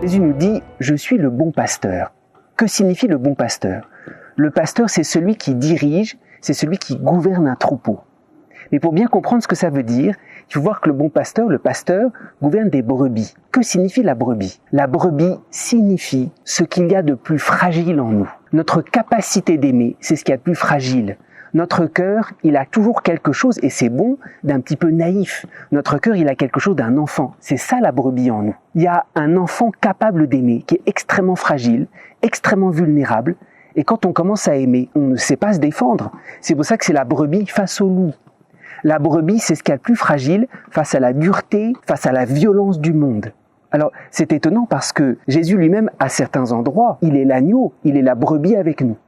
Jésus nous dit « Je suis le bon pasteur ». Que signifie le bon pasteur? Le pasteur, c'est celui qui dirige, c'est celui qui gouverne un troupeau. Mais pour bien comprendre ce que ça veut dire, il faut voir que le pasteur, gouverne des brebis. Que signifie la brebis? La brebis signifie ce qu'il y a de plus fragile en nous. Notre capacité d'aimer, c'est ce qu'il y a de plus fragile. Notre cœur, il a toujours quelque chose, et c'est bon, d'un petit peu naïf. Notre cœur, il a quelque chose d'un enfant. C'est ça la brebis en nous. Il y a un enfant capable d'aimer, qui est extrêmement fragile, extrêmement vulnérable, et quand on commence à aimer, on ne sait pas se défendre. C'est pour ça que c'est la brebis face au loup. La brebis, c'est ce qu'il y a de plus fragile face à la dureté, face à la violence du monde. Alors, c'est étonnant parce que Jésus lui-même, à certains endroits, il est l'agneau, il est la brebis avec nous.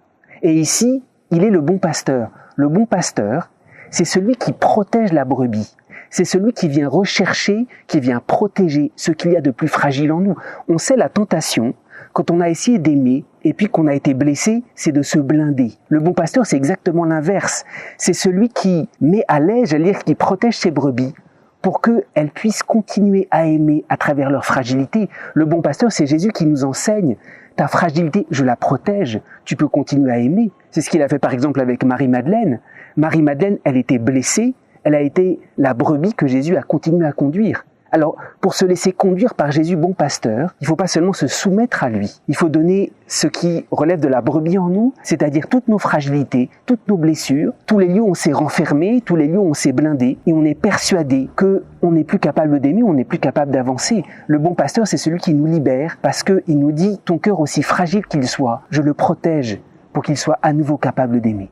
Et ici, il est le bon pasteur. Le bon pasteur, c'est celui qui protège la brebis. C'est celui qui vient rechercher, qui vient protéger ce qu'il y a de plus fragile en nous. On sait la tentation, quand on a essayé d'aimer et puis qu'on a été blessé, c'est de se blinder. Le bon pasteur, c'est exactement l'inverse. C'est celui qui met à l'aise, qui protège ses brebis pour qu'elles puissent continuer à aimer à travers leur fragilité. Le bon pasteur, c'est Jésus qui nous enseigne. Ta fragilité, je la protège. Tu peux continuer à aimer. C'est ce qu'il a fait par exemple avec Marie-Madeleine. Marie-Madeleine, elle était blessée. Elle a été la brebis que Jésus a continué à conduire. Alors, pour se laisser conduire par Jésus, bon pasteur, il ne faut pas seulement se soumettre à lui. Il faut donner ce qui relève de la brebis en nous, c'est-à-dire toutes nos fragilités, toutes nos blessures, tous les lieux où on s'est renfermé, tous les lieux où on s'est blindé, et on est persuadé qu'on n'est plus capable d'aimer, on n'est plus capable d'avancer. Le bon pasteur, c'est celui qui nous libère parce qu'il nous dit, ton cœur aussi fragile qu'il soit, je le protège pour qu'il soit à nouveau capable d'aimer.